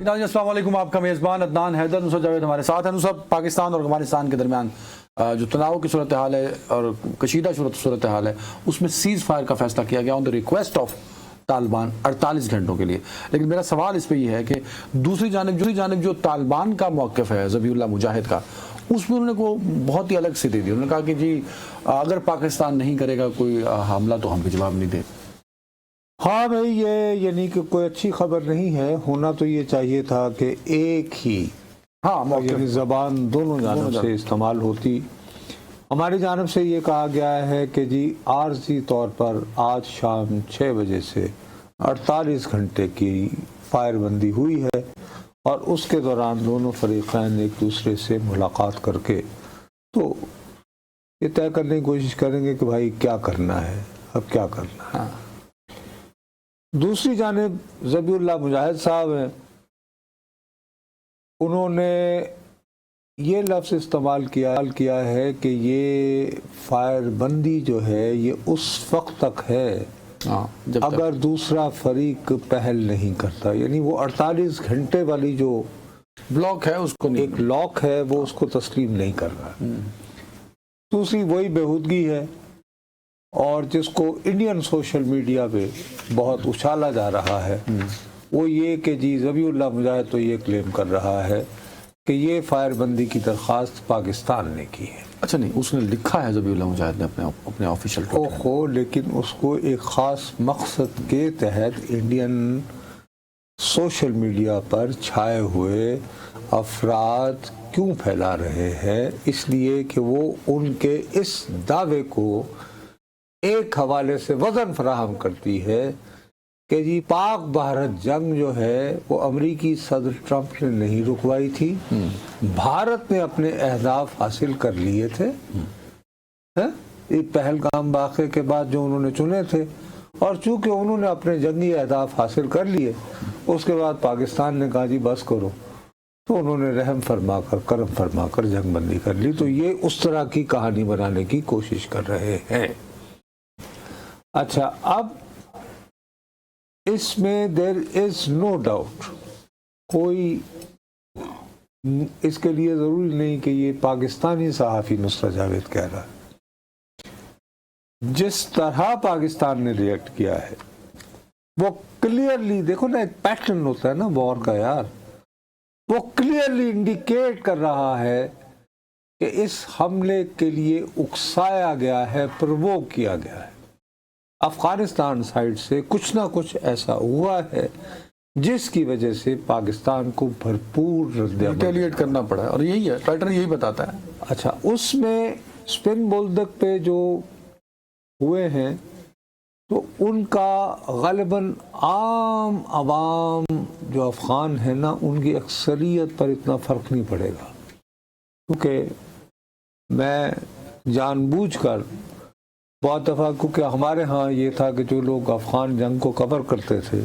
ناظرین السلام علیکم، آپ کا میزبان عدنان حیدر نصرت جاوید ہمارے ساتھ ہیں۔ نصرت، پاکستان اور افغانستان کے درمیان جو تناؤ کی صورتحال ہے اور کشیدہ صورتحال ہے، اس میں سیز فائر کا فیصلہ کیا گیا آن دی ریکویسٹ آف طالبان 48 گھنٹوں کے لیے۔ لیکن میرا سوال اس پہ یہ ہے کہ دوسری جانب جو طالبان کا موقف ہے ذبیح اللہ مجاہد کا، اس میں انہوں نے کو بہت ہی الگ سے دے دی۔ انہوں نے کہا کہ جی اگر پاکستان نہیں کرے گا کوئی حملہ تو ہم بھی جواب نہیں دیں۔ ہاں بھائی، یہ یعنی کہ کوئی اچھی خبر نہیں ہے۔ ہونا تو یہ چاہیے تھا کہ ایک ہی یعنی زبان دونوں جانب سے استعمال ہوتی۔ ہماری جانب سے یہ کہا گیا ہے کہ جی عارضی طور پر آج شام 6 بجے سے 48 گھنٹے کی فائر بندی ہوئی ہے، اور اس کے دوران دونوں فریقین ایک دوسرے سے ملاقات کر کے تو یہ طے کرنے کی کوشش کریں گے کہ بھائی کیا کرنا ہے، اب کیا کرنا ہے۔ دوسری جانب ذبیح اللہ مجاہد صاحب ہیں، انہوں نے یہ لفظ استعمال کیا ہے کہ یہ فائر بندی جو ہے یہ اس وقت تک ہے اگر دوسرا فریق پہل نہیں کرتا، یعنی وہ 48 گھنٹے والی جو بلاک ہے اس کو ایک لاک ہے وہ اس کو تسلیم نہیں کر رہا۔ دوسری وہی بےہودگی ہے، اور جس کو انڈین سوشل میڈیا پہ بہت اچھالا جا رہا ہے وہ یہ کہ جی ذبیح اللہ مجاہد تو یہ کلیم کر رہا ہے کہ یہ فائر بندی کی درخواست پاکستان نے کی ہے۔ اچھا نہیں، اس نے لکھا ہے ذبیح اللہ مجاہد نے اپنے آفیشیل ٹویٹر، لیکن اس کو ایک خاص مقصد کے تحت انڈین سوشل میڈیا پر چھائے ہوئے افراد کیوں پھیلا رہے ہیں؟ اس لیے کہ وہ ان کے اس دعوے کو ایک حوالے سے وزن فراہم کرتی ہے کہ جی پاک بھارت جنگ جو ہے وہ امریکی صدر ٹرمپ نے نہیں رکوائی تھی، بھارت نے اپنے اہداف حاصل کر لیے تھے پہلگام واقعے کے بعد جو انہوں نے چنے تھے، اور چونکہ انہوں نے اپنے جنگی اہداف حاصل کر لیے، اس کے بعد پاکستان نے کہا جی بس کرو، تو انہوں نے رحم فرما کر کرم فرما کر جنگ بندی کر لی۔ تو یہ اس طرح کی کہانی بنانے کی کوشش کر رہے ہیں۔ اچھا، اب اس میں دیر از نو ڈاؤٹ، کوئی اس کے لیے ضروری نہیں کہ یہ پاکستانی صحافی نصرت جاوید کہہ رہا ہے۔ جس طرح پاکستان نے ریئیکٹ کیا ہے وہ کلیئرلی، دیکھو نا ایک پیٹرن ہوتا ہے نا وار کا یار، وہ کلیئرلی انڈیکیٹ کر رہا ہے کہ اس حملے کے لیے اکسایا گیا ہے، پرووک کیا گیا ہے۔ افغانستان سائڈ سے کچھ نہ کچھ ایسا ہوا ہے جس کی وجہ سے پاکستان کو بھرپور ریٹیلیٹ کرنا پڑا ہے، اور یہی ہے پیٹرن، یہی بتاتا ہے۔ اچھا، اس میں اسپن بولدک پہ جو ہوئے ہیں تو ان کا غالباً عام عوام جو افغان ہیں نا، ان کی اکثریت پر اتنا فرق نہیں پڑے گا، کیونکہ میں جان بوجھ کر بہت دفعہ، کیونکہ ہمارے ہاں یہ تھا کہ جو لوگ افغان جنگ کو کور کرتے تھے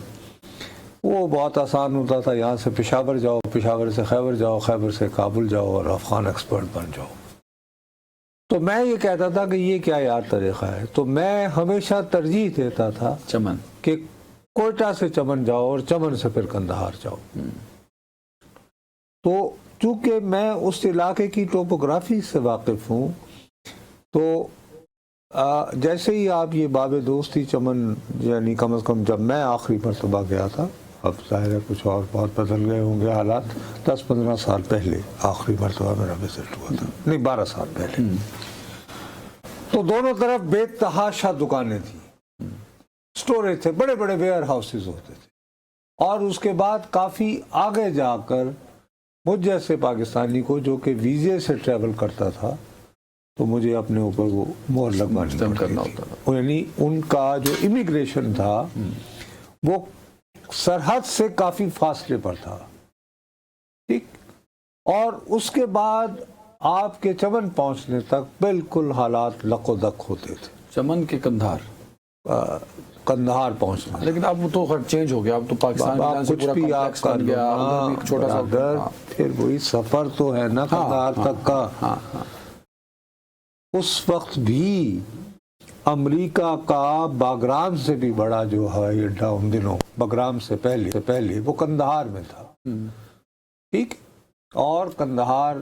وہ بہت آسان ہوتا تھا، یہاں سے پشاور جاؤ، پشاور سے خیبر جاؤ، خیبر سے کابل جاؤ اور افغان ایکسپرٹ بن جاؤ۔ تو میں یہ کہتا تھا کہ یہ کیا یار طریقہ ہے، تو میں ہمیشہ ترجیح دیتا تھا چمن کہ کوئٹہ سے چمن جاؤ اور چمن سے پھر قندھار جاؤ۔ تو چونکہ میں اس علاقے کی ٹوپوگرافی سے واقف ہوں، تو جیسے ہی آپ یہ باب دوستی چمن، یعنی کم از کم جب میں آخری مرتبہ گیا تھا، اب ظاہر ہے کچھ اور بہت بدل گئے ہوں گے حالات، 10-15 سال پہلے آخری مرتبہ میرا وزٹ ہوا تھا، نہیں 12 سال پہلے، تو دونوں طرف بے تحاشا دکانیں تھیں، سٹوریج تھے، بڑے بڑے ویئر ہاؤسز ہوتے تھے، اور اس کے بعد کافی آگے جا کر مجھ جیسے پاکستانی کو جو کہ ویزے سے ٹریول کرتا تھا تو مجھے اپنے اوپر وہ مہر لگوانی کرنا ہوتا تھا، یعنی ان کا جو امیگریشن تھا وہ سرحد سے کافی فاصلے پر تھا، ٹھیک، اور اس کے بعد آپ کے چمن پہنچنے تک بالکل حالات لق و دق ہوتے تھے، چمن کے قندھار پہنچنا۔ لیکن اب تو خیر چینج ہو گیا، اب تو پاکستان کچھ بھی آپ کا چھوٹا سا، پھر وہی سفر تو ہے نا قندھار تک کا۔ اس وقت بھی امریکہ کا باگرام سے بھی بڑا جو ہوائی اڈہ ان دنوں، باگرام سے پہلے وہ قندھار میں تھا، ٹھیک. اور کندہار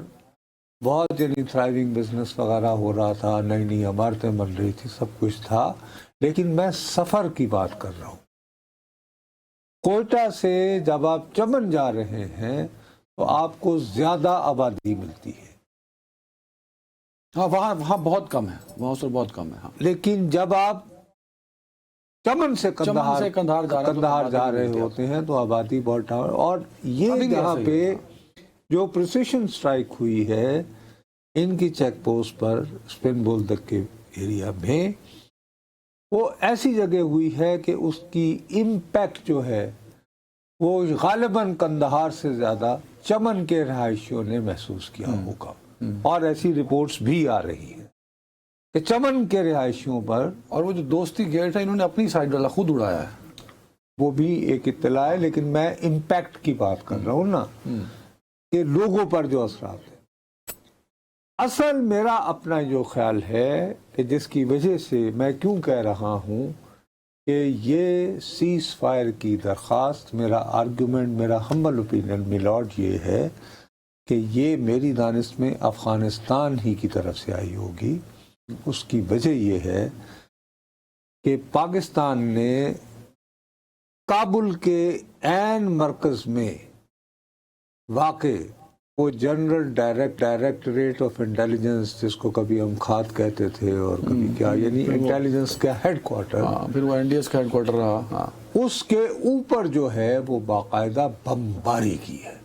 بہت یعنی تھرائیونگ بزنس وغیرہ ہو رہا تھا, نئی نئی عمارتیں بن رہی تھی, سب کچھ تھا. لیکن میں سفر کی بات کر رہا ہوں. کوئٹہ سے جب آپ چمن جا رہے ہیں تو آپ کو زیادہ آبادی ملتی ہے. ہاں وہاں بہت کم ہے, وہاں سے بہت کم ہے. ہاں لیکن جب آپ چمن سے کندہار جا رہے ہوتے ہیں تو آبادی بہت ٹاور. اور یہ جہاں پہ جو پریسیشن سٹرائک ہوئی ہے ان کی چیک پوسٹ پر اسپن بولدک کے ایریا میں, وہ ایسی جگہ ہوئی ہے کہ اس کی امپیکٹ جو ہے وہ غالباً کندہار سے زیادہ چمن کے رہائشیوں نے محسوس کیا ہوگا. اور ایسی رپورٹس بھی آ رہی ہیں کہ چمن کے رہائشیوں پر. اور وہ جو دوستی گیٹ ہے انہوں نے اپنی سائڈ والا خود اڑایا ہے, وہ بھی ایک اطلاع ہے. لیکن میں امپیکٹ کی بات کر رہا ہوں نا, کہ لوگوں پر جو اثرات ہیں. اصل میرا اپنا جو خیال ہے کہ جس کی وجہ سے میں کیوں کہہ رہا ہوں کہ یہ سیز فائر کی درخواست, میرا آرگیومنٹ, میرا ہمبل اوپینین میلارڈ یہ ہے کہ یہ میری دانست میں افغانستان ہی کی طرف سے آئی ہوگی. اس کی وجہ یہ ہے کہ پاکستان نے کابل کے عین مرکز میں واقع وہ جنرل ڈائریکٹریٹ آف انٹیلیجنس, جس کو کبھی ہم کھاد کہتے تھے اور کبھی کیا, یعنی انٹیلیجنس کا ہیڈ کوارٹر, پھر وہ NDS کا ہیڈ کوارٹر رہا, اس کے اوپر جو ہے وہ باقاعدہ بمباری کی ہے.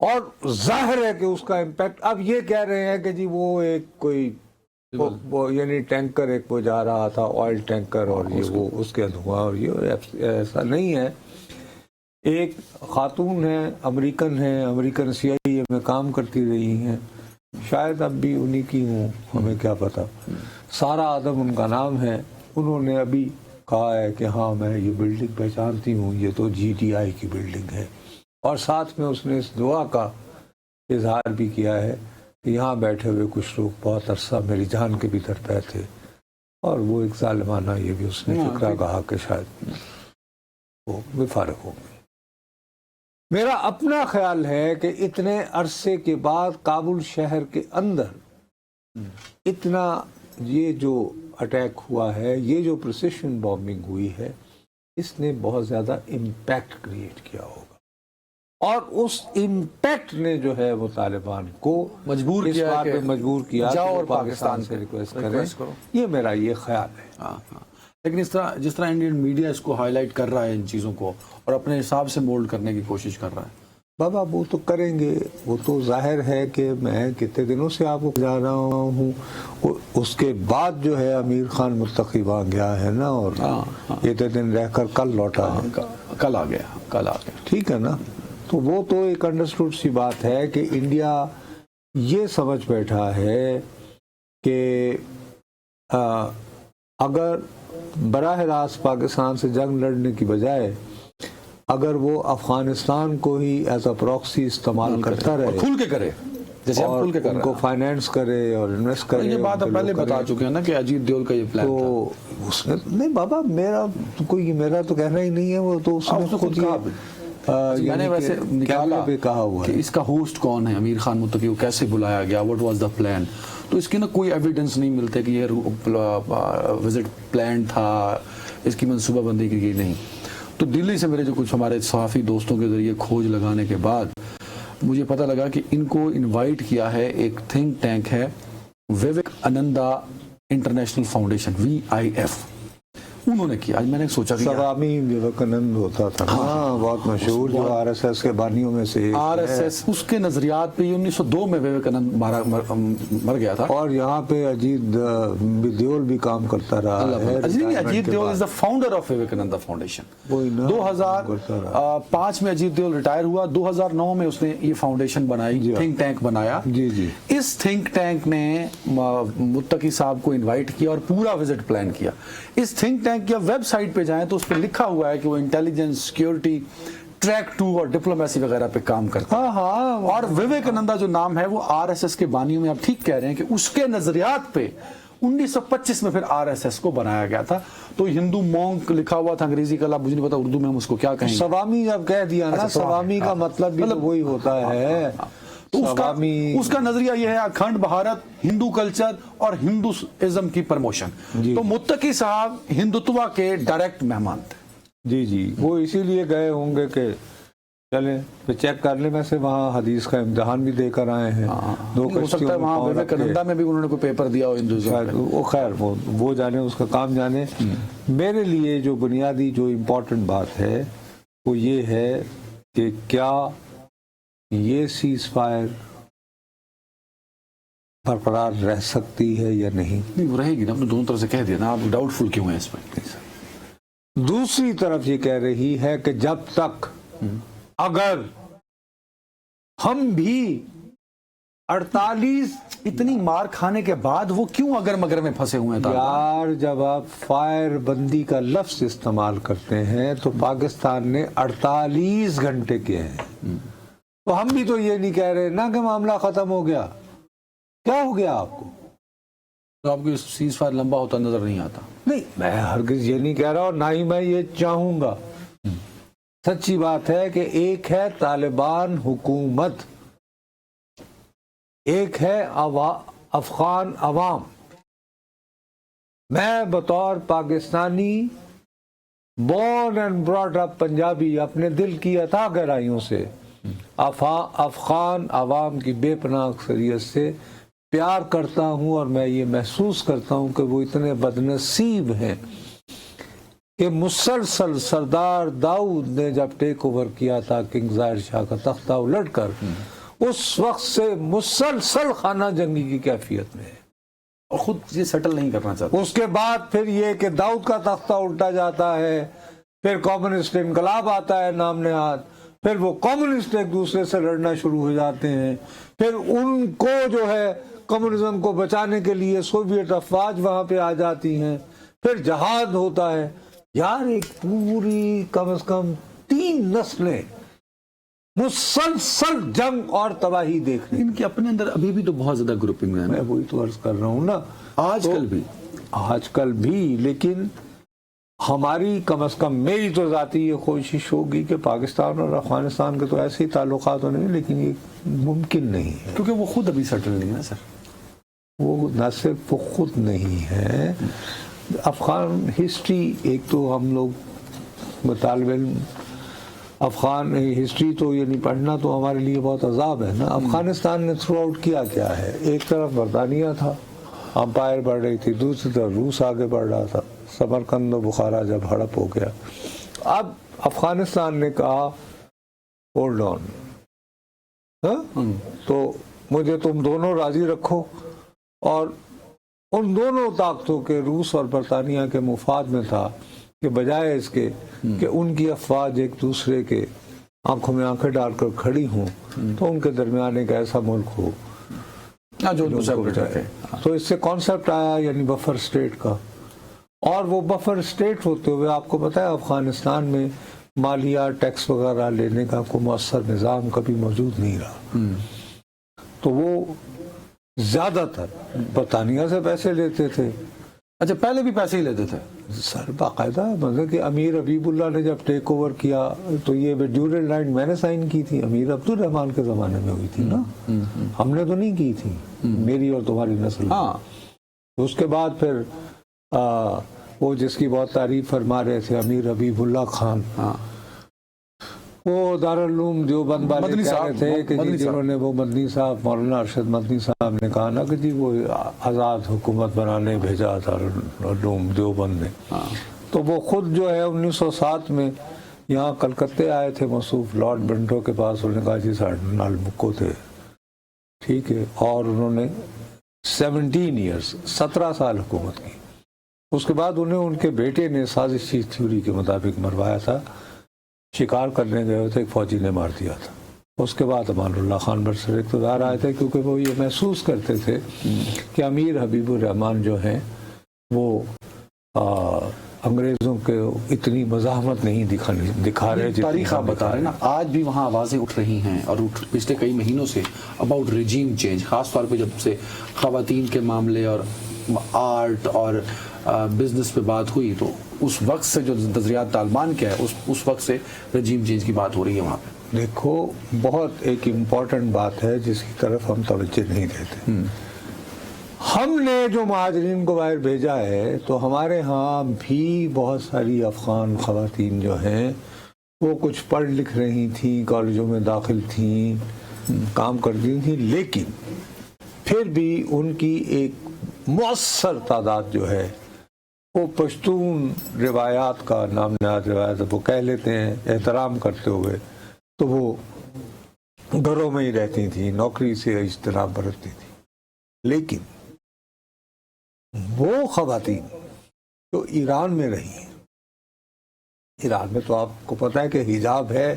اور ظاہر ہے کہ اس کا امپیکٹ. اب یہ کہہ رہے ہیں کہ جی وہ ایک کوئی یعنی ٹینکر ایک وہ جا رہا تھا, آئل ٹینکر, اور یہ وہ اس کے دھواں, اور یہ ایسا نہیں ہے. ایک خاتون ہیں, امریکن CIA میں کام کرتی رہی ہیں, شاید اب بھی انہی کی ہوں, ہمیں کیا پتا. سارا آدم ان کا نام ہے. انہوں نے ابھی کہا ہے کہ ہاں میں یہ بلڈنگ پہچانتی ہوں, یہ تو GTI کی بلڈنگ ہے. اور ساتھ میں اس نے اس دعا کا اظہار بھی کیا ہے کہ یہاں بیٹھے ہوئے کچھ لوگ بہت عرصہ میری جان کے بھی درپے تھے, اور وہ ایک ظالمانہ یہ بھی اس نے فکرہ کہا کہ شاید وہ بھی فارغ ہو گئے. میرا اپنا خیال ہے کہ اتنے عرصے کے بعد کابل شہر کے اندر اتنا یہ جو اٹیک ہوا ہے, یہ جو پریسیشن بامبنگ ہوئی ہے, اس نے بہت زیادہ امپیکٹ کریٹ کیا ہوگا. اور اس امپیکٹ نے جو ہے وہ طالبان کو مجبور اس بات پہ مجبور کیا جاؤ کہ اور پاکستان سے ریکویسٹ کریں. یہ میرا یہ خیال ہے. لیکن جس طرح انڈین میڈیا اس کو ہائی لائٹ کر رہا ہے ان چیزوں کو, اور اپنے حساب سے مولڈ کرنے کی کوشش کر رہا ہے. بابا وہ تو کریں گے, وہ تو ظاہر ہے کہ میں کتنے دنوں سے آپ کو جا رہا ہوں. اس کے بعد جو ہے امیر خان متقی وہاں گیا ہے نا, اور اتنے دن رہ کر کل لوٹا ہے, کل آ گیا. ٹھیک ہے نا. تو وہ تو ایک انڈرسٹوڈ سی بات ہے کہ انڈیا یہ سمجھ بیٹھا ہے کہ اگر براہ راست پاکستان سے جنگ لڑنے کی بجائے اگر وہ افغانستان کو ہی ایز اے پراکسی استعمال کرتا رہے, کھل کے کرے, جیسے ہم کھل کے کر رہے ہیں, ان کو فائنینس کرے اور انویسٹ کرے. یہ بات آپ پہلے بتا چکے ہیں نا کہ اجیت دیول کا یہ پلان تھا. تو اس نے نہیں بابا, میرا تو کہنا ہی نہیں ہے, وہ تو اس نے خود کہا. میں نے ویسے نکالا کہ اس کا ہوسٹ کون ہے, امیر خان متقی کو کیسے بلایا گیا, واٹ واز دا پلان. تو اس کی نا کوئی ایویڈنس نہیں ملتے کہ یہ وزٹ پلان تھا, اس کی منصوبہ بندی کی گئی نہیں. تو دلی سے میرے جو کچھ ہمارے صحافی دوستوں کے ذریعے کھوج لگانے کے بعد مجھے پتہ لگا کہ ان کو انوائٹ کیا ہے, ایک تھنک ٹینک ہے Vivek Ananda international foundation, VIF, انہوں نے کیا. آج میں نے سوچا کہ سوامی وویکانند ہوتا تھا, ہاں بہت مشہور, جو RSS کے بانیوں میں سے RSS, اس کے نظریات پہ 1902 میں وویکانند مر گیا تھا. اور یہاں پہ اجیت دیول بھی کام کرتا رہا ہے. Ajit Doval is the founder of Vivekananda Foundation. 2005 میں اجیت دیول ریٹائر ہوا, 2009 میں اس نے یہ فاؤنڈیشن بنائی, تھنک ٹینک بنایا. اس تھنک ٹینک نے متقی صاحب کو انوائٹ کیا اور پورا وزٹ پلان کیا. اس تھنک ٹینک کی ویب سائٹ پہ جائیں تو اس پہ لکھا ہوا ہے کہ وہ انٹیلیجنس, سیکیورٹی, ٹریک 2 اور ڈپلومیسی وغیرہ پہ کام کرتا ہے. اور وویکانندا جو نام ہے وہ RSS کے بانیوں میں, آپ ٹھیک کہہ رہے ہیں کہ اس کے نظریات پہ 1925 میں پھر RSS کو بنایا گیا تھا. تو ہندو مونک لکھا ہوا تھا انگریزی کا, مجھے نہیں پتا اردو میں ہم اس کو کیا کہیں گے. سوامی جب کہہ دیا نا, سوامی کا مطلب بھی وہی ہوتا ہے. تو اس کا نظریہ یہ ہے اکھنڈ بھارت, ہندو کلچر اور ہندوازم کی پرموشن. تو متقی صاحب ہندوتوا کے ڈائریکٹ مہمان تھے. جی جی, وہ اسی لیے گئے ہوں گے کہ چلیں پہ چیک کر لیں. میں سے وہاں حدیث کا امتحان بھی دے کر آئے ہیں. ہو سکتا ہے وہاں کنندا میں بھی انہوں نے کوئی پیپر دیا ہو ہندوازم. وہ خیر وہ جانے, اس کا کام جانے. میرے لیے جو بنیادی جو امپورٹنٹ بات ہے وہ یہ ہے کہ کیا یہ سیز فائر برقرار رہ سکتی ہے یا نہیں. وہ رہے گی نا, آپ نے دونوں طرف سے کہہ دیا نا. آپ ڈاؤٹ فل کیوں ہیں اس میں؟ دوسری طرف یہ کہہ رہی ہے کہ جب تک اگر ہم بھی 48 اتنی مار کھانے کے بعد وہ کیوں اگر مگر میں پھنسے ہوئے ہیں؟ یار جب آپ فائر بندی کا لفظ استعمال کرتے ہیں تو پاکستان نے 48 گھنٹے کیے ہیں. تو ہم بھی تو یہ نہیں کہہ رہے نا کہ معاملہ ختم ہو گیا. کیا ہو گیا آپ کو؟ تو آپ کو سیز فائر لمبا ہوتا نظر نہیں آتا؟ نہیں, میں ہرگز یہ نہیں کہہ رہا اور نہ ہی میں یہ چاہوں گا. سچی بات ہے کہ ایک ہے طالبان حکومت, ایک ہے افغان عوام. میں بطور Pakistani born and brought up Punjabi اپنے دل کی عطا گہرائیوں سے افغان عوام کی بے پناہ اکثریت سے پیار کرتا ہوں, اور میں یہ محسوس کرتا ہوں کہ وہ اتنے بدنصیب ہیں کہ مسلسل سردار داؤد نے جب ٹیک اوور کیا تھا کنگ ظاہر شاہ کا تختہ الٹ کر, اس وقت سے مسلسل خانہ جنگی کی کیفیت میں ہے اور خود یہ سیٹل نہیں کرنا چاہتا. اس کے بعد پھر یہ کہ داؤد کا تختہ الٹا جاتا ہے, پھر کمیونسٹ انقلاب آتا ہے نام نہاد, پھر وہ کمیونسٹ ایک دوسرے سے لڑنا شروع ہو جاتے ہیں, پھر ان کو جو ہے کمیونزم کو بچانے کے لیے سوویت افواج وہاں پہ آ جاتی ہیں, پھر جہاد ہوتا ہے. یار ایک پوری کم از کم 3 نسلیں مسلسل جنگ اور تباہی دیکھ رہی. ان کے اپنے اندر ابھی بھی تو بہت زیادہ گروپنگ ہے. میں وہی تو عرض کر رہا ہوں نا, آج کل بھی. لیکن ہماری کم از کم میری تو ذاتی یہ کوشش ہوگی کہ پاکستان اور افغانستان کے تو ایسے ہی تعلقات ہونے, لیکن یہ ممکن نہیں ہے کیونکہ وہ خود ابھی سیٹل نہیں ہے سر. وہ نہ صرف وہ خود نہیں ہے. افغان ہسٹری, ایک تو ہم لوگ طالب علم افغان ہسٹری تو یہ نہیں پڑھنا تو ہمارے لیے بہت عذاب ہے نا. افغانستان نے تھرو آؤٹ کیا ہے, ایک طرف برطانیہ تھا, امپائر بڑھ رہی تھی, دوسری طرف روس آگے بڑھ رہا تھا. سمرقند و بخارا جب ہڑپ ہو گیا, اب افغانستان نے کہا ہولڈ آن, تو مجھے تم دونوں راضی رکھو, اور ان دونوں طاقتوں کے روس اور برطانیہ کے مفاد میں تھا کہ بجائے اس کے کہ ان کی افواج ایک دوسرے کے آنکھوں میں آنکھیں ڈال کر کھڑی ہوں, تو ان کے درمیان ایک ایسا ملک ہو جو تو اس سے کانسیپٹ آیا, یعنی بفر اسٹیٹ کا. اور وہ بفر اسٹیٹ ہوتے ہوئے آپ کو پتا ہے افغانستان میں مالیات ٹیکس وغیرہ لینے کا کوئی مؤثر نظام کبھی موجود نہیں رہا. تو وہ زیادہ تر برطانیہ سے پیسے لیتے تھے. اچھا, پہلے بھی پیسے ہی لیتے تھے سر باقاعدہ. مطلب کہ امیر حبیب اللہ نے جب ٹیک اوور کیا تو یہ ڈیورل لائن میں نے سائن کی تھی, امیر عبد الرحمان کے زمانے میں ہوئی تھی نا, ہم نے تو نہیں کی تھی, میری اور تمہاری نسل. اس کے بعد پھر وہ جس کی بہت تعریف فرما رہے تھے امیر حبیب اللہ خان, وہ دارالعلوم دیوبند والے کہہ رہے تھے کہ جنہوں نے وہ مدنی صاحب, مولانا ارشد مدنی صاحب نے کہا نا کہ جی وہ آزاد حکومت بنانے بھیجا دارالعلوم دیوبند نے. تو وہ خود جو ہے 1907 میں یہاں کلکتے آئے تھے موصوف لارڈ برنٹو کے پاس. انہوں نے کہا جی ساڑھے نال مکو تھے, ٹھیک ہے, اور انہوں نے 17 سال حکومت کی. اس کے بعد انہیں ان کے بیٹے نے سازشی تھیوری کے مطابق مروایا تھا, شکار کرنے گئے تھے, ایک فوجی نے مار دیا تھا. اس کے بعد امان اللہ خان برسر اقتدار آئے تھے, کیونکہ وہ یہ محسوس کرتے تھے کہ امیر حبیب الرحمان جو ہیں وہ انگریزوں کے اتنی مزاحمت نہیں دکھا رہے. تاریخ آپ بتا رہے نا, آج بھی وہاں آوازیں اٹھ رہی ہیں اور پچھلے کئی مہینوں سے اباؤٹ ریجیم چینج, خاص طور پہ جب سے خواتین کے معاملے اور آرٹ اور بزنس پہ بات ہوئی تو اس وقت سے جو نظریات طالبان کے ہے اس وقت سے رجیم چینج کی بات ہو رہی ہے وہاں پہ. دیکھو بہت ایک امپورٹنٹ بات ہے جس کی طرف ہم توجہ نہیں دیتے. ہم نے جو مہاجرین کو باہر بھیجا ہے تو ہمارے ہاں بھی بہت ساری افغان خواتین جو ہیں وہ کچھ پڑھ لکھ رہی تھیں, کالجوں میں داخل تھیں, کام کرتی تھیں, لیکن پھر بھی ان کی ایک مؤثر تعداد جو ہے وہ پشتون روایات کا نام نہاد روایت وہ کہہ لیتے ہیں احترام کرتے ہوئے, تو وہ گھروں میں ہی رہتی تھیں, نوکری سے اجتناب برتتی تھیں. لیکن وہ خواتین جو ایران میں رہی ہیں, ایران میں تو آپ کو پتہ ہے کہ حجاب ہے,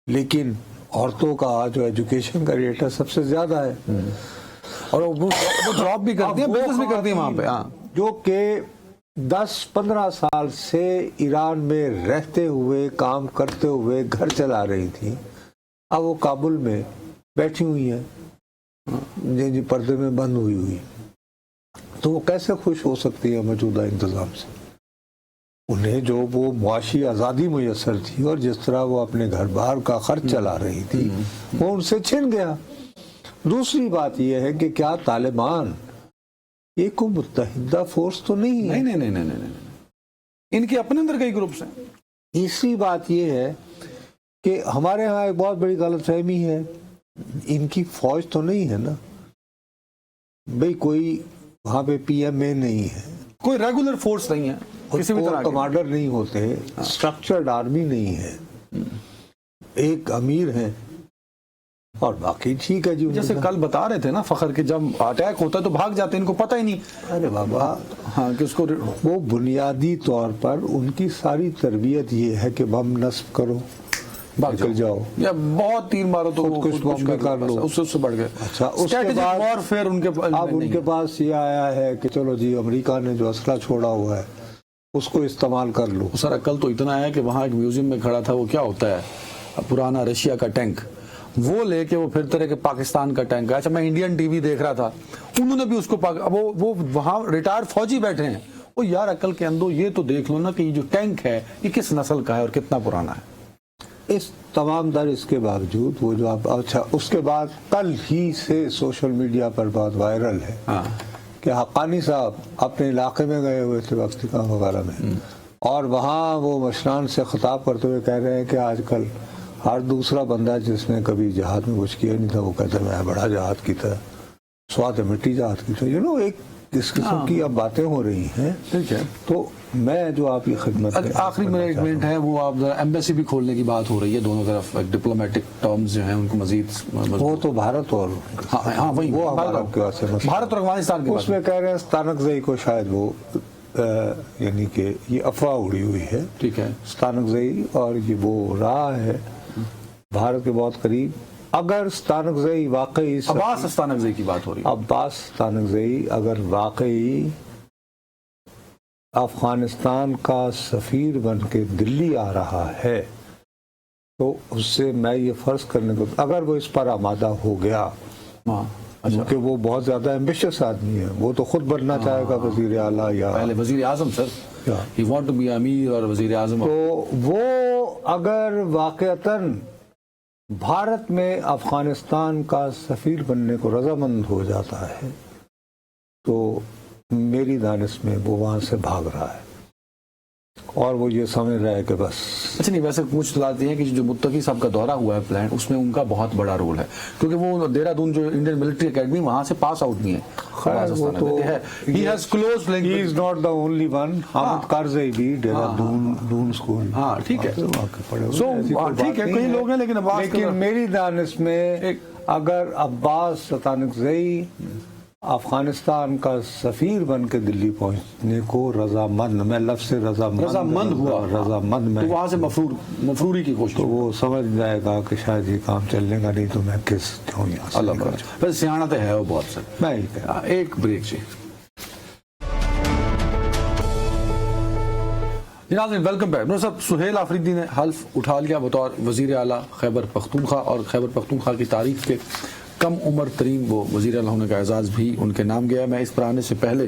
لیکن عورتوں کا جو ایجوکیشن کا ریٹ ہے سب سے زیادہ ہے, اور وہ جاب بھی کرتی ہیں, بزنس بھی کرتی ہیں وہاں پہ, جو کہ 10-15 سال سے ایران میں رہتے ہوئے کام کرتے ہوئے گھر چلا رہی تھی, اب وہ کابل میں بیٹھی ہوئی ہیں جی پردے میں بند ہوئی, تو وہ کیسے خوش ہو سکتی ہے موجودہ انتظام سے؟ انہیں جو وہ معاشی آزادی میسر تھی اور جس طرح وہ اپنے گھر بار کا خرچ چلا رہی تھی وہ ان سے چھن گیا. دوسری بات یہ ہے کہ کیا طالبان ایک کو متحدہ فورس تو نہیں ہے؟ نہیں, ان کے اپنے اندر کئی گروپس ہیں. تیسری بات یہ ہے کہ ہمارے ہاں ایک بہت بڑی غلط فہمی ہے, ان کی فوج تو نہیں ہے نا بھئی, کوئی وہاں پہ پی ایم اے نہیں ہے, کوئی ریگولر فورس نہیں ہے, کسی بھی طرح کمانڈر نہیں ہوتے, اسٹرکچرڈ آرمی نہیں ہے, ایک امیر ہے اور باقی ٹھیک ہے جی. جیسے کل بتا رہے تھے نا فخر کہ جب اٹیک ہوتا ہے تو بھاگ جاتے ہیں, ان کو پتہ ہی نہیں. ارے بابا, ہاں کہ اس کو وہ بنیادی طور پر ان کی ساری تربیت یہ ہے کہ بم نصب کرو, نکل جاؤ, یا بہت تیر مارو تو کچھ بم کر لو, اس سے بڑھ گئے. اچھا, اس کے بعد وارفیئر اب ان کے پاس یہ آیا ہے کہ چلو جی امریکہ نے جو اسلحہ چھوڑا ہوا ہے اس کو استعمال کر لو. سر عقل تو اتنا ہے کہ وہاں ایک میوزیم میں کھڑا تھا, وہ کیا ہوتا ہے پرانا رشیا کا ٹینک, وہ لے کے وہ پھرتے رہے کہ پاکستان کا ٹینک ہے. اچھا, میں انڈین ٹی وی دیکھ رہا تھا, انہوں نے بھی اس کو وہ وہاں ریٹائر فوجی بیٹھے ہیں, وہ یار عقل کے اندر یہ تو دیکھ لو نا کہ یہ جو ٹینک ہے یہ کس نسل کا ہے اور کتنا پرانا ہے. اس تمام در اس کے باوجود وہ جو آپ, اچھا اس کے بعد کل ہی سے سوشل میڈیا پر بہت وائرل ہے کہ حقانی صاحب اپنے علاقے میں گئے ہوئے تھے وقتیکا وغیرہ میں, اور وہاں وہ مشران سے خطاب کرتے ہوئے کہہ رہے ہیں کہ آج کل ہر دوسرا بندہ جس نے کبھی جہاد میں کچھ کیا نہیں تھا وہ کہتا ہے میں بڑا جہاد کی تھا, سوات مٹی جہاد کی تھا. ایک اس قسم کی اب باتیں ہو رہی ہیں. ٹھیک ہے, تو میں جو آپ کی خدمت آخری میں ایک منٹ ہے, وہ آپ ایمبیسی بھی کھولنے کی بات ہو رہی ہے دونوں طرف, ڈپلومیٹک ٹرمز جو ہیں ان کو مزید, وہ تو بھارت اور وہی بھارت اور افغانستان کے اس میں کہہ رہے ہیں ستانکزئی کو شاید وہ یعنی کہ یہ افواہ اڑی ہوئی ہے. ٹھیک ہے, ستانکزئی اور یہ وہ رہا ہے بھارت کے بہت قریب. اگر ستانکزئی واقعی عباس ستانکزئی کی بات ہو رہی ہے, عباس ستانکزئی اگر واقعی افغانستان کا سفیر بن کے دلی آ رہا ہے تو اس سے میں یہ فرض کرنے کو, اگر وہ اس پر آمادہ ہو گیا, کیونکہ وہ بہت زیادہ ایمبیشس آدمی ہے, وہ تو خود بننا چاہے گا وزیر اعلیٰ یا پہلے وزیر اعظم. سر ہی وانٹ ٹو بی امیر اور وزیر اعظم. تو وہ اگر واقعتاً بھارت میں افغانستان کا سفیر بننے کو رضامند ہو جاتا ہے تو میری دانش میں وہ وہاں سے بھاگ رہا ہے اور وہ یہ سمجھ رہا ہے کہ بس. اچھا نہیں, ویسے کچھ چلاتے ہیں کہ جو متقی صاحب کا دورہ ہوا ہے پلان, اس میں ان کا بہت بڑا رول ہے کیونکہ وہ دہرادون جو انڈین ملٹری اکیڈمی وہاں سے پاس آؤٹ بھی ہیں. He has close link. He is not the only one. Hamid Karzai بھی دہرادون اسکول. ہاں ٹھیک ہے, ٹھیک ہے, کئی لوگ ہیں لیکن میری دانش میں اگر عباس ستانکزئی افغانستان کا سفیر بن کے دلی پہنچنے کو رضامند, میں لفظ رضامند ہوا میں, تو وہاں سے مفروری کی کوشش, تو وہ سمجھ جائے گا کہ شاید یہ کام چلنے کا نہیں تو میں کس جاؤں یہاں سے. اللہ بڑا پھر سیاحت ہے وہ بہت. سر میں ہی کہہ رہا ہوں. ایک بریک جی. ناظرین ویلکم بیک. نور صاحب, سہیل آفریدی نے حلف اٹھا لیا بطور وزیر اعلیٰ خیبر پختونخوا, اور خیبر پختونخوا کی تاریخ کے کم عمر ترین وہ وزیر اعلیٰ ہونے کا اعزاز بھی ان کے نام گیا. میں اس پر آنے سے پہلے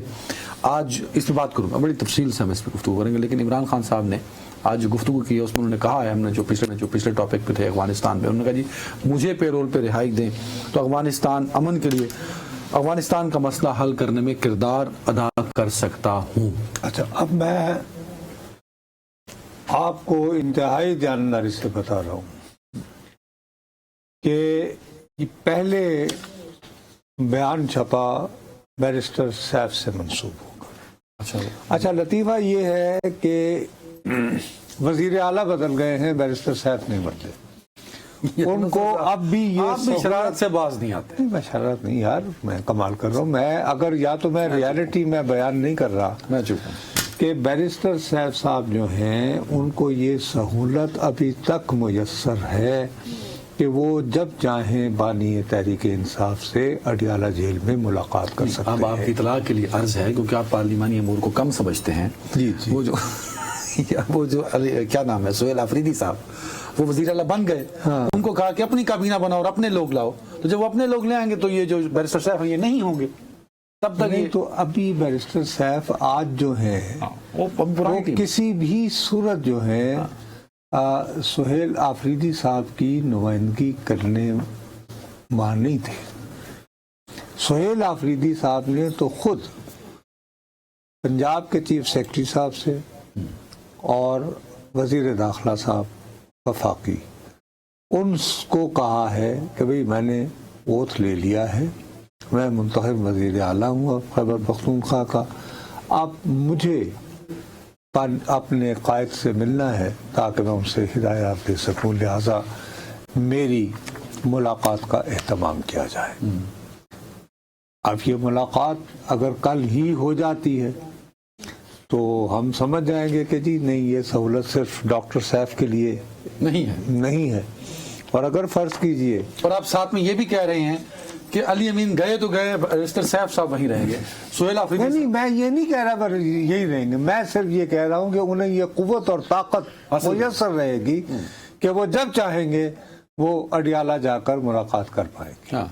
آج اس پہ بات کروں گا, بڑی تفصیل سے ہم اس پہ گفتگو کریں گے, لیکن عمران خان صاحب نے آج جو گفتگو کی ہے اس میں انہوں نے کہا ہے, ہم نے جو پچھلے ٹاپک پہ تھے افغانستان پہ, انہوں نے کہا جی مجھے پیرول پہ رہائی دیں تو افغانستان امن کے لیے افغانستان کا مسئلہ حل کرنے میں کردار ادا کر سکتا ہوں. اچھا, اب میں آپ کو انتہائی جانکاری سے بتا رہا ہوں کہ یہ پہلے بیان چھپا بیرسٹر سیف سے منسوب ہوگا. اچھا, لطیفہ یہ ہے کہ وزیر اعلیٰ بدل گئے ہیں, بیرسٹر سیف نہیں بدلے. ان کو اب بھی یہ شرارت سے باز نہیں آتے. میں شرارت نہیں یار, میں کمال کر رہا ہوں. میں اگر یا تو میں ریالٹی میں بیان نہیں کر رہا, میں چپ ہوں کہ بیرسٹر سیف صاحب جو ہیں ان کو یہ سہولت ابھی تک میسر ہے کہ وہ جب چاہیں بانی تحریک انصاف سے اڈیالہ جیل میں ملاقات کر سکتے ہیں. اب آپ کی اطلاع کے لیے عرض ہے, کیونکہ آپ پارلیمانی امور کو کم سمجھتے ہیں, جی وہ جو کیا نام ہے سہیل آفریدی صاحب, وہ وزیر اعلیٰ بن گئے, ان کو کہا کہ اپنی کابینہ بناؤ اور اپنے لوگ لاؤ, تو جب وہ اپنے لوگ لے آئیں گے تو یہ جو بیرسٹر صاحب ہیں یہ نہیں ہوں گے. تب تک نہیں تو ابھی بیرسٹر سیف آج جو ہیں وہ کسی بھی صورت جو ہے سہیل آفریدی صاحب کی نمائندگی کرنے وہاں نہیں تھے. سہیل آفریدی صاحب نے تو خود پنجاب کے چیف سیکرٹری صاحب سے اور وزیر داخلہ صاحب وفاقی, ان کو کہا ہے کہ بھئی میں نے اوتھ لے لیا ہے, میں منتخب وزیر اعلیٰ ہوں خیبر پختونخوا کا, آپ مجھے اپنے قائد سے ملنا ہے تاکہ میں ان سے ہدایات دے سکوں, لہذا میری ملاقات کا اہتمام کیا جائے. اب یہ ملاقات اگر کل ہی ہو جاتی ہے تو ہم سمجھ جائیں گے کہ جی نہیں, یہ سہولت صرف ڈاکٹر سیف کے لیے نہیں ہے. اور اگر فرض کیجئے, اور آپ ساتھ میں یہ بھی کہہ رہے ہیں کہ علی امین گئے تو گئے, بیرسٹر سیف صاحب وہیں رہیں گے, سہیل آفریدی نہیں, میں یہ نہیں کہہ رہا پر یہی رہیں گے. میں صرف یہ کہہ رہا ہوں کہ انہیں یہ قوت اور طاقت میسر رہے گی کہ وہ جب چاہیں گے وہ اڈیالہ جا کر ملاقات کر پائیں گے.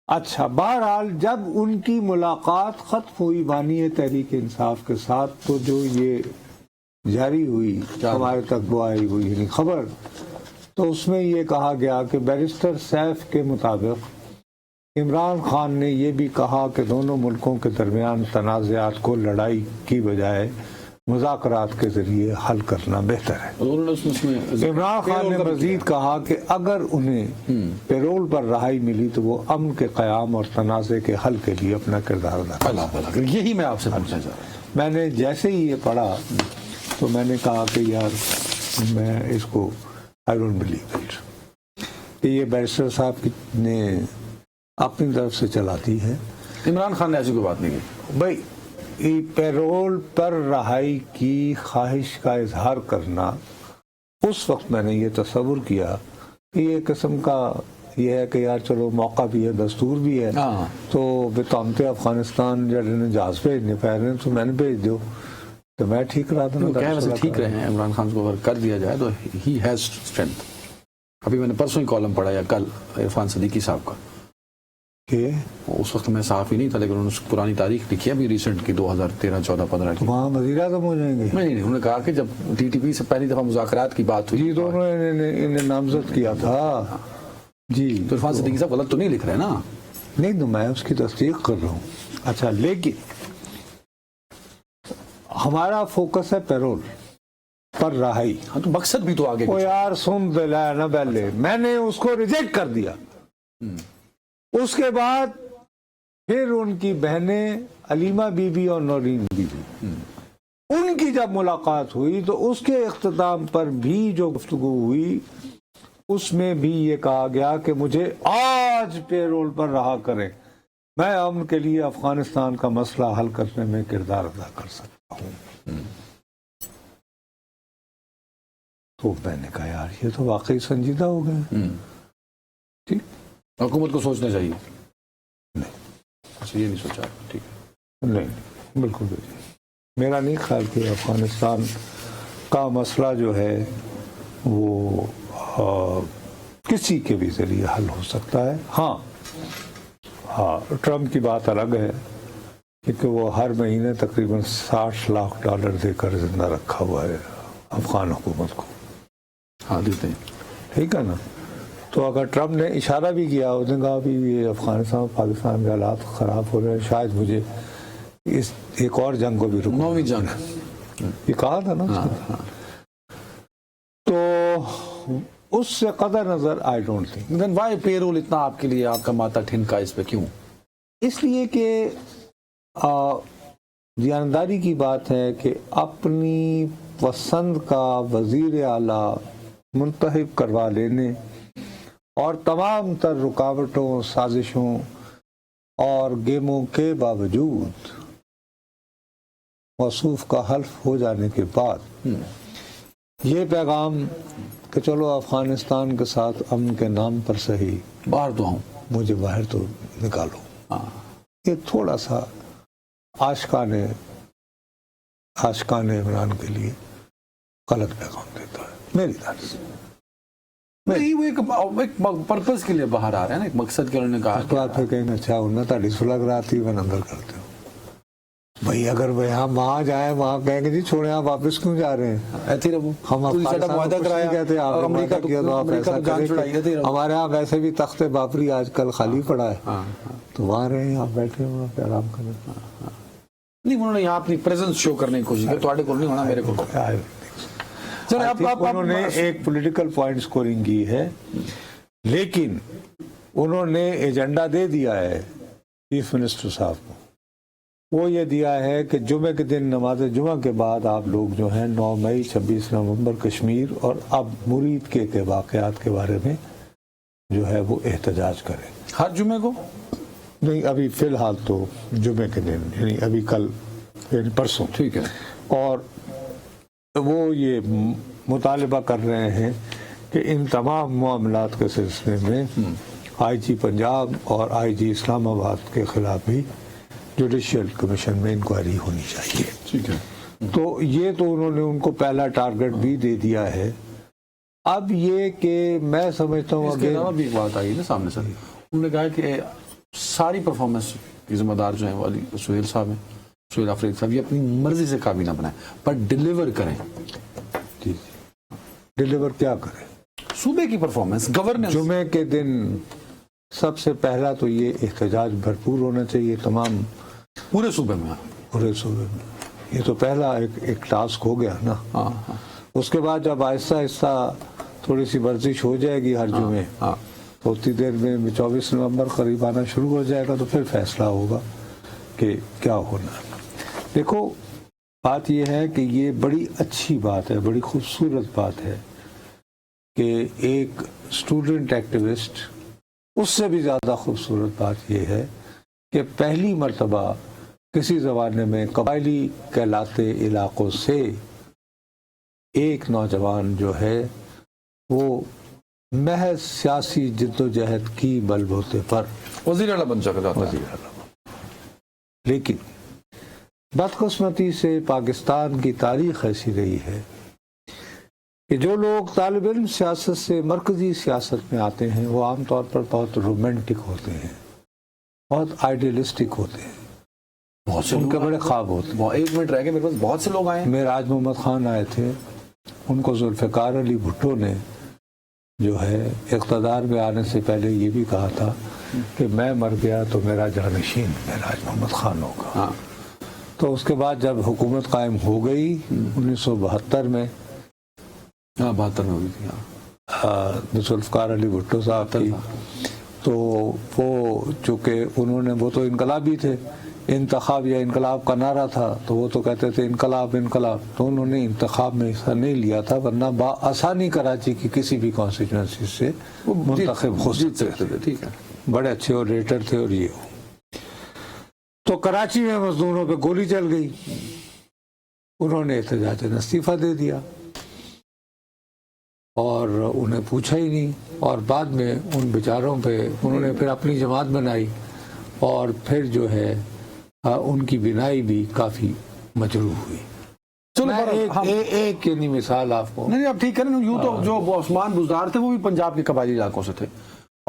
اچھا, بہرحال جب ان کی ملاقات ختم ہوئی بانی تحریک انصاف کے ساتھ, تو جو یہ جاری ہوئی ہمارے تک وہ آئی ہوئی یعنی خبر, تو اس میں یہ کہا گیا کہ بیرسٹر سیف کے مطابق عمران خان نے یہ بھی کہا کہ دونوں ملکوں کے درمیان تنازعات کو لڑائی کی بجائے مذاکرات کے ذریعے حل کرنا بہتر ہے. عمران خان نے مزید کہا کہ اگر انہیں پیرول پر رہائی ملی تو وہ امن کے قیام اور تنازع کے حل کے لیے اپنا کردار ادا کریں. یہی میں آپ سے پوچھنا چاہ رہا ہوں. میں نے جیسے ہی یہ پڑھا تو میں نے کہا کہ یار میں اس کو I don't believe it کہ یہ بیرسٹر صاحب نے اپنی طرف سے چلاتی ہے. عمران خان نے ایسی کوئی بات نہیں کی. بھائی پیرول پر رہائی کی خواہش کا اظہار کرنا, اس وقت میں نے یہ تصور کیا کہ یہ قسم کا یہ ہے کہ یار چلو موقع بھی ہے, دستور بھی ہے, تو بتامتے افغانستان جہاز بھیجنے پہ رہے ہیں تو میں نے بھیج دو, تو میں ٹھیک رہا تھا. ٹھیک رہے ہیں عمران خان کو اگر کر دیا جائے تو ہی ہیز اسٹرینتھ. ابھی میں نے پرسوں ہی کالم پڑھا یا کل عرفان صدیقی صاحب کا, کہ اس وقت میں صحافی نہیں تھا لیکن انہوں نے پرانی تاریخ لکھی ہے ابھی ریسنٹ کی 2013, 14, 15 کی. وہاں وزیر اعظم ہو جائیں گے. نہیں, انہوں نے کہا کہ جب ٹی ٹی پی سے پہلی دفعہ مذاکرات کی بات ہوئی, جی دونوں انہیں نامزد کیا تھا. جی تو عرفان صدیقی صاحب غلط تو نہیں لکھ رہے نا؟ نہیں, تو میں اس کی تصدیق کر رہا ہوں. اچھا, لیکن ہمارا فوکس ہے پیرول پر رہائی. ہاں, تو مقصد بھی تو آگے. او یار سن دلایا نا پہلے, میں نے اس کو ریجیکٹ کر دیا. اس کے بعد پھر ان کی بہنیں علیمہ بی بی اور نورین بی بی, ان کی جب ملاقات ہوئی تو اس کے اختتام پر بھی جو گفتگو ہوئی اس میں بھی یہ کہا گیا کہ مجھے آج پیرول پر رہا کریں, میں امن کے لیے افغانستان کا مسئلہ حل کرنے میں کردار ادا کر سکتا ہوں. تو میں نے کہا یار یہ تو واقعی سنجیدہ ہو گئے. ٹھیک, حکومت کو سوچنا چاہیے. نہیں, اچھا یہ نہیں سوچا. ٹھیک ہے, نہیں بالکل بھی. میرا نہیں خیال کہ افغانستان کا مسئلہ جو ہے وہ کسی کے بھی ذریعے حل ہو سکتا ہے. ہاں, ہاں ٹرمپ کی بات الگ ہے کیونکہ وہ ہر مہینے تقریباً $60 لاکھ دے کر زندہ رکھا ہوا ہے افغان حکومت کو. ہاں دیتے ہیں. ٹھیک ہے نا. تو اگر ٹرمپ نے اشارہ بھی کیا, اس نے کہا بھی یہ افغانستان پاکستان کے حالات خراب ہو رہے ہیں, شاید مجھے اس ایک اور جنگ کو بھی رکنا, 9ویں جنگ یہ کہا تھا نا. تو اس سے قدر نظر I don't think. Then why پے رول اتنا آپ کے لیے آپ کا ماتا ٹھنکا اس پہ کیوں؟ اس لیے کہ دیانتداری کی بات ہے کہ اپنی پسند کا وزیر اعلیٰ منتخب کروا لینے اور تمام تر رکاوٹوں, سازشوں اور گیموں کے باوجود موصوف کا حلف ہو جانے کے بعد یہ پیغام کہ چلو افغانستان کے ساتھ امن کے نام پر صحیح باہر تو ہوں, مجھے باہر تو نکالو, یہ تھوڑا سا عاشقان عمران کے لیے غلط پیغام دیتا ہے میری طرف سے. نہیں وہ ایک پرپز کے لیے باہر آ رہے ہیں نا, ایک مقصد کے انہوں نے کہا. اس کے بعد پھر کہیں اچھا انہیں تاڑی سلگ رہتی ہے اندر کرتے ہو بھائی, اگر وہاں جائیں وہاں کہیں گے جی چھوڑیں آپ واپس کیوں جا رہے ہیں, ایتھی رہو, ہم معاہدہ کرایا کہتے ہیں آپ امریکہ کیا تو آپ ایسا کریں. ہمارے ہاں ویسے بھی تخت بابری آج کل خالی پڑا ہے, تو وہاں رہیں آپ بیٹھے وہاں پہ آرام کریں. نہیں انہوں نے یہاں اپنی پریزنس شو کرنے کی کوشش کی, تھوڑے کو نہیں ہونا, میرے کو انہوں نے ایک پولیٹیکل پوائنٹ سکورنگ کی ہے, لیکن انہوں نے ایجنڈا دے دیا ہے چیف منسٹر صاحب کو. وہ یہ دیا ہے کہ جمعے کے دن نماز جمعہ کے بعد آپ لوگ جو ہیں 9 مئی 26 نومبر کشمیر اور اب مرید کے واقعات کے بارے میں جو ہے وہ احتجاج کریں. ہر جمعے کو نہیں, ابھی فی الحال تو جمعے کے دن یعنی ابھی کل یعنی پرسوں. ٹھیک ہے. اور وہ یہ مطالبہ کر رہے ہیں کہ ان تمام معاملات کے سلسلے میں آئی جی پنجاب اور آئی جی اسلام آباد کے خلاف بھی جوڈیشل کمیشن میں انکوائری ہونی چاہیے. ٹھیک ہے. تو یہ تو انہوں نے ان کو پہلا ٹارگٹ بھی دے دیا ہے. اب یہ کہ میں سمجھتا ہوں اس کے علاوہ بھی ایک بات آئی نا سامنے سے, انہوں نے کہا کہ ساری پرفارمنس کی ذمہ دار جو ہیں وہ سہیل صاحب ہیں, سہیل آفریدی صاحب, یہ اپنی مرضی سے کابینہ بنائیں پر ڈیلیور کریں. جی ڈیلیور کیا کریں؟ صوبے کی پرفارمنس, گورننس. جمعے کے دن سب سے پہلا تو یہ احتجاج بھرپور ہونا چاہیے تمام پورے صوبے میں. پورے صوبے میں یہ تو پہلا ایک ٹاسک ہو گیا نا. اس کے بعد جب آہستہ آہستہ تھوڑی سی ورزش ہو جائے گی ہر جمعے, تو اتنی دیر میں 24 نومبر قریب آنا شروع ہو جائے گا, تو پھر فیصلہ ہوگا کہ کیا ہونا. دیکھو بات یہ ہے کہ یہ بڑی اچھی بات ہے, بڑی خوبصورت بات ہے کہ ایک اسٹوڈنٹ ایکٹیوسٹ, اس سے بھی زیادہ خوبصورت بات یہ ہے کہ پہلی مرتبہ کسی زمانے میں قبائلی کہلاتے علاقوں سے ایک نوجوان جو ہے وہ محض سیاسی جد و جہد کی بل بوتے پر وزیر اعلیٰ بن چکا تھا. وزیر اعلیٰ. لیکن بدقسمتی سے پاکستان کی تاریخ ایسی رہی ہے کہ جو لوگ طالب علم سیاست سے مرکزی سیاست میں آتے ہیں وہ عام طور پر بہت رومانٹک ہوتے ہیں, بہت آئیڈیلسٹک ہوتے ہیں, بہت سے ان کے بڑے خواب ہوتے ہیں. 1 منٹ رہ گئے میرے پاس, بہت سے لوگ آئے ہیں. معراج محمد خان آئے تھے, ان کو ذوالفقار علی بھٹو نے جو ہے اقتدار میں آنے سے پہلے یہ بھی کہا تھا کہ میں مر گیا تو میرا جانشین معراج محمد خان ہوگا. تو اس کے بعد جب حکومت قائم ہو گئی 1972 میں, 72 میں ہوئی تھی ذوالفقار علی بھٹو صاحب کی, تو وہ چونکہ انہوں نے, وہ تو انقلابی تھے, انتخاب یا انقلاب کا نعرہ تھا, تو وہ تو کہتے تھے انقلاب انقلاب, تو انہوں نے انتخاب میں حصہ نہیں لیا تھا, ورنہ بآسانی کراچی کی کسی بھی کانسٹیٹوئنسی سے منتخب ہو سکتے تھے. ٹھیک ہے, بڑے اچھے اوریٹر تھے. اور یہ تو کراچی میں مزدوروں پہ گولی چل گئی, انہوں نے احتجاج میں استعفیٰ دے دیا اور انہیں پوچھا ہی نہیں, اور بعد میں ان بیچاروں پہ انہوں نے پھر اپنی جماعت بنائی, اور پھر جو ہے ان کی بنائی بھی کافی مجروح ہوئی. چلو ایک یعنی مثال آپ کو. نہیں اب ٹھیک ہے نا, یوں تو جو عثمان بزدار تھے وہ بھی پنجاب کے قبائلی علاقوں سے تھے,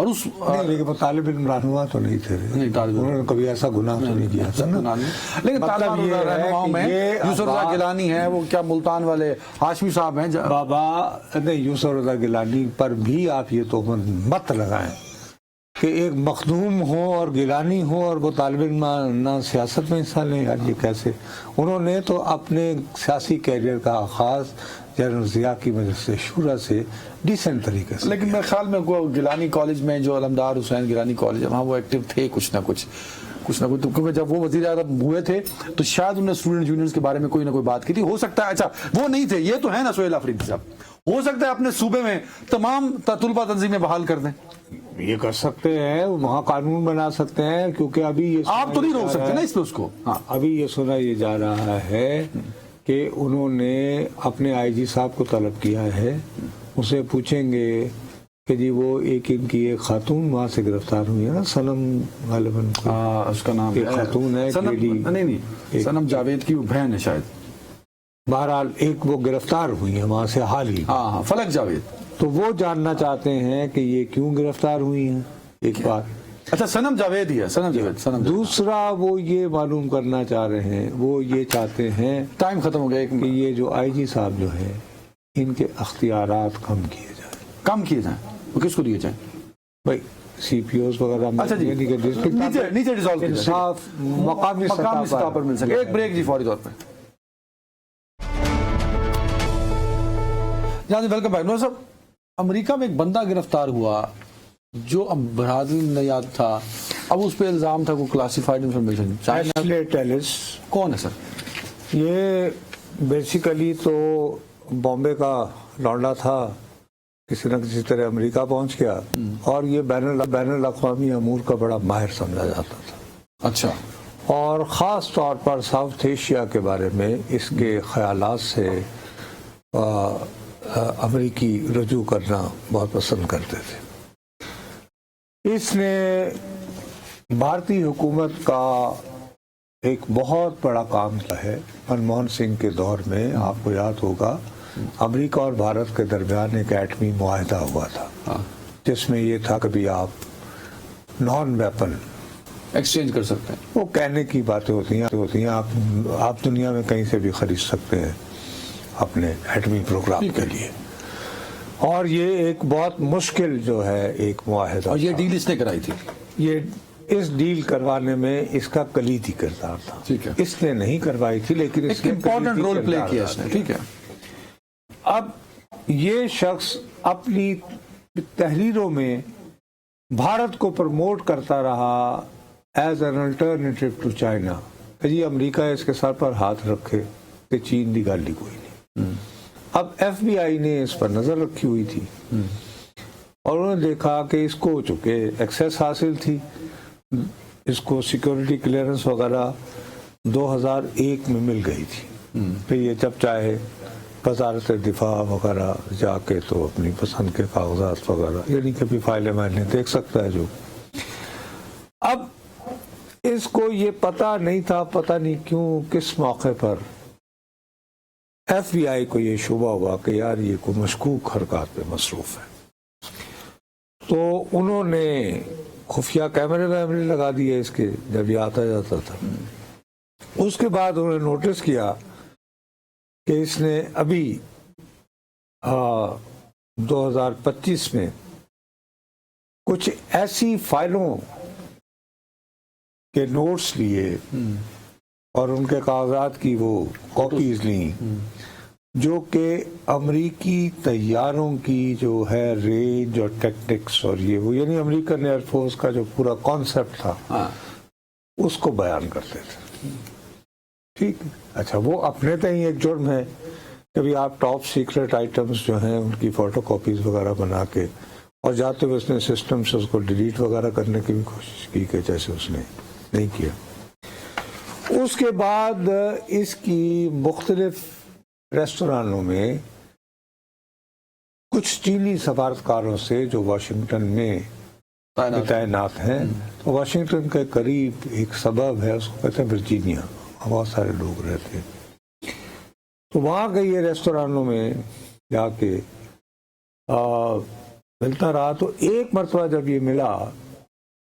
اور اس نہیں لیکن وہ طالب علم رہنما تو نہیں تھے، نہیں، طالب علم انہوں نے کبھی ایسا گناہ تو نہیں کیا تھا نا۔ لیکن مطلب طالبان یہ ہے رہنماؤں کہ میں یہ یوسف رضا گیلانی ہے، وہ کیا ملتان والے ہاشمی صاحب ہیں بابا نہیں، یوسف رضا گیلانی پر بھی آپ یہ تہمت مت لگائیں کہ ایک مخدوم ہو اور گیلانی ہو اور وہ طالب علم نہ سیاست میں حصہ لیں، یار یہ کیسے؟ انہوں نے تو اپنے سیاسی کیریئر کا آغاز جنرل ضیاء کی مجلس شورا سے ڈیسنٹ طریقے سے، لیکن میرے خیال میں وہ گیلانی کالج میں جو علمدار حسین گیلانی کالج ہے وہاں وہ ایکٹیو تھے کچھ نہ کچھ کیونکہ جب وہ وزیر اعظم ہوئے تھے تو شاید انہوں نے اسٹوڈنٹ یونینز کے بارے میں کوئی نہ کوئی بات کی تھی، ہو سکتا ہے اچھا وہ نہیں تھے، یہ تو ہے نا سہیل آفریدی صاحب، ہو سکتا ہے اپنے صوبے میں تمام طلبہ تنظیمیں بحال کر دیں، یہ کر سکتے ہیں، وہاں قانون بنا سکتے ہیں، کیونکہ ابھی یہ آپ تو نہیں روک سکتے نا اس پہ اس کو۔ ہاں ابھی یہ سنا یہ جا رہا ہے کہ انہوں نے اپنے آئی جی صاحب کو طلب کیا ہے، اسے پوچھیں گے کہ جی وہ ان کی ایک خاتون وہاں سے گرفتار ہوئی ہے نا، صنم غالباً اس کا نام ایک خاتون ہے، نہیں صنم جاوید کی وہ بہن ہے شاید، بہرحال ایک وہ گرفتار ہوئی ہے وہاں سے حال ہی، ہاں فلک جاوید، تو وہ جاننا چاہتے ہیں کہ یہ کیوں گرفتار ہوئی ہیں، ایک بات۔ اچھا صنم جاوید ہی ہے، صنم جاوید۔ دوسرا وہ یہ معلوم کرنا چاہ رہے ہیں، وہ یہ چاہتے ہیں ٹائم ختم ہو گیا کہ یہ جو آئی جی صاحب جو ہے ان کے اختیارات کم کیے جائیں، کم کیے جائیں، وہ کس کو دیے جائیں؟ بھائی سی پی اوز وغیرہ اچھا جی نیچے ڈیزالو کیے جائیں، انصاف مقامی سطح پر مل سکے۔ ایک بریک جی فوری طور پہ۔ جی ویلکم بیک۔ نور صاحب، امریکہ میں ایک بندہ گرفتار ہوا جو اب برادری میں یاد تھا، اب اس پہ الزام تھا کو کلاسیفائڈ انفارمیشن، ایشلے ٹیلس۔ کون ہے سر؟ یہ بیسیکلی تو بامبے کا لونڈا تھا، کسی نہ کسی طرح امریکہ پہنچ گیا اور یہ بین الاقوامی امور کا بڑا ماہر سمجھا جاتا تھا، اچھا، اور خاص طور پر ساؤتھ ایشیا کے بارے میں اس کے خیالات سے امریکی رجوع کرنا بہت پسند کرتے تھے۔ اس نے بھارتی حکومت کا ایک بہت بڑا کام کیا ہے۔ منموہن سنگھ کے دور میں آپ کو یاد ہوگا امریکہ اور بھارت کے درمیان ایک ایٹمی معاہدہ ہوا تھا جس میں یہ تھا کبھی آپ نان ویپن ایکسچینج کر سکتے ہیں، وہ کہنے کی باتیں ہوتی ہیں، آپ دنیا میں کہیں سے بھی خرید سکتے ہیں اپنے ایٹمی پروگرام کے لیے، اور یہ ایک بہت مشکل جو ہے ایک معاہدہ، اور یہ ڈیل اس نے کرائی تھی، یہ اس ڈیل کروانے میں اس کا کلیدی کردار تھا۔ ٹھیک ہے، اس نے نہیں کروائی تھی لیکن اس ایک امپورٹنٹ رول پلے کیا اس نے، ٹھیک ہے۔ اب یہ شخص اپنی تحریروں میں بھارت کو پروموٹ کرتا رہا as an alternative to China, جی امریکہ اس کے سر پر ہاتھ رکھے کہ چین دی گل ہی کوئی نہیں۔ اب ایف بی آئی نے اس پر نظر رکھی ہوئی تھی اور انہوں نے دیکھا کہ اس کو چونکہ ایکسیس حاصل تھی، اس کو سیکیورٹی کلیئرنس وغیرہ 2001 میں مل گئی تھی، پھر یہ جب چاہے وزارت دفاع وغیرہ جا کے تو اپنی پسند کے کاغذات وغیرہ یعنی کبھی فائلیں میں نے دیکھ سکتا ہے جو۔ اب اس کو یہ پتہ نہیں تھا، پتہ نہیں کیوں کس موقع پر ایف بی آئی کو یہ شبہ ہوا کہ یار یہ کوئی مشکوک حرکات پہ مصروف ہے، تو انہوں نے خفیہ کیمرے لگا دیے اس کے جب یہ آتا جاتا تھا۔ اس کے بعد انہوں نے نوٹس کیا کہ اس نے ابھی 2025 میں کچھ ایسی فائلوں کے نوٹس لیے اور ان کے کاغذات کی وہ کاپیز لیں جو کہ امریکی طیاروں کی جو ہے رینج اور ٹیکٹکس اور یہ وہ یعنی امریکن ایئر فورس کا جو پورا کانسیپٹ تھا اس کو بیان کرتے تھے، ٹھیک ہے۔ اچھا وہ اپنے تئیں ایک جرم ہے، کبھی آپ ٹاپ سیکرٹ آئٹمز جو ہیں ان کی فوٹو کاپیز وغیرہ بنا کے اور جاتے ہوئے اس نے سسٹم سے اس کو ڈیلیٹ وغیرہ کرنے کی بھی کوشش کی کہ جیسے اس نے نہیں کیا۔ اس کے بعد اس کی مختلف ریستورانوں میں کچھ چینی سفارتکاروں سے جو واشنگٹن میں تعینات ہیں، تو واشنگٹن کے قریب ایک سبب ہے اس کو کہتے ہیں ورجینیا، بہت سارے لوگ رہتے ہیں، تو وہاں کے یہ ریستورانوں میں جا کے ملتا رہا. تو ایک مرتبہ جب یہ ملا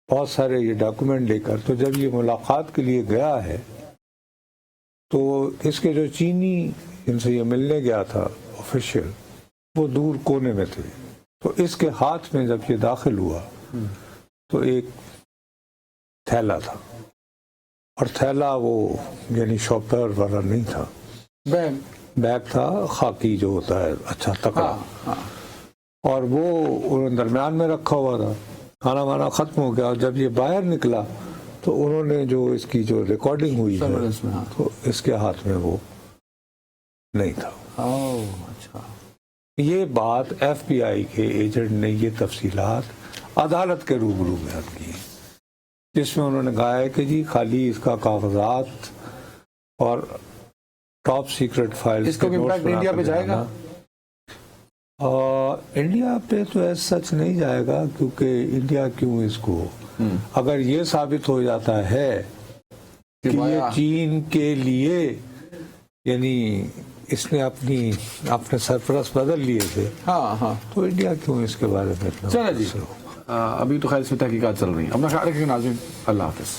بہت سارے یہ ڈاکومنٹ لے کر, تو جب یہ ملاقات کے لیے گیا ہے تو اس کے جو چینی جن سے یہ ملنے گیا تھا آفیشیل, وہ دور کونے میں تھے. تو اس کے ہاتھ میں جب یہ داخل ہوا تو ایک تھیلا تھا, اور تھیلا وہ یعنی شاپر والا نہیں تھا, بیگ تھا خاکی جو ہوتا ہے اچھا تکڑا, اور وہ انہوں نے درمیان میں رکھا ہوا تھا. کھانا وانا ختم ہو گیا, اور جب یہ باہر نکلا تو انہوں نے جو اس کی جو ریکارڈنگ ہوئی ہے تو اس کے ہاتھ میں وہ نہیں تھا. اچھا, یہ بات ایف بی آئی کے ایجنٹ نے یہ تفصیلات عدالت کے روبرو بیان کی, جس میں انہوں نے کہا ہے کہ جی خالی اس کا کاغذات اور ٹاپ سیکرٹ فائل. اس کا امپیکٹ انڈیا پہ جائے گا؟ انڈیا پہ تو ایسا سچ نہیں جائے گا, کیونکہ انڈیا کیوں اس کو, اگر یہ ثابت ہو جاتا ہے کہ یہ چین کے لیے یعنی اس نے اپنے سرپرست بدل لیے تھے, تو انڈیا کیوں اس کے بارے میں اتنا. چلے جی, ابھی تو خیر اس میں تحقیقات چل رہی ہیں. اپنا خیال رکھیے ناظرین, اللہ حافظ.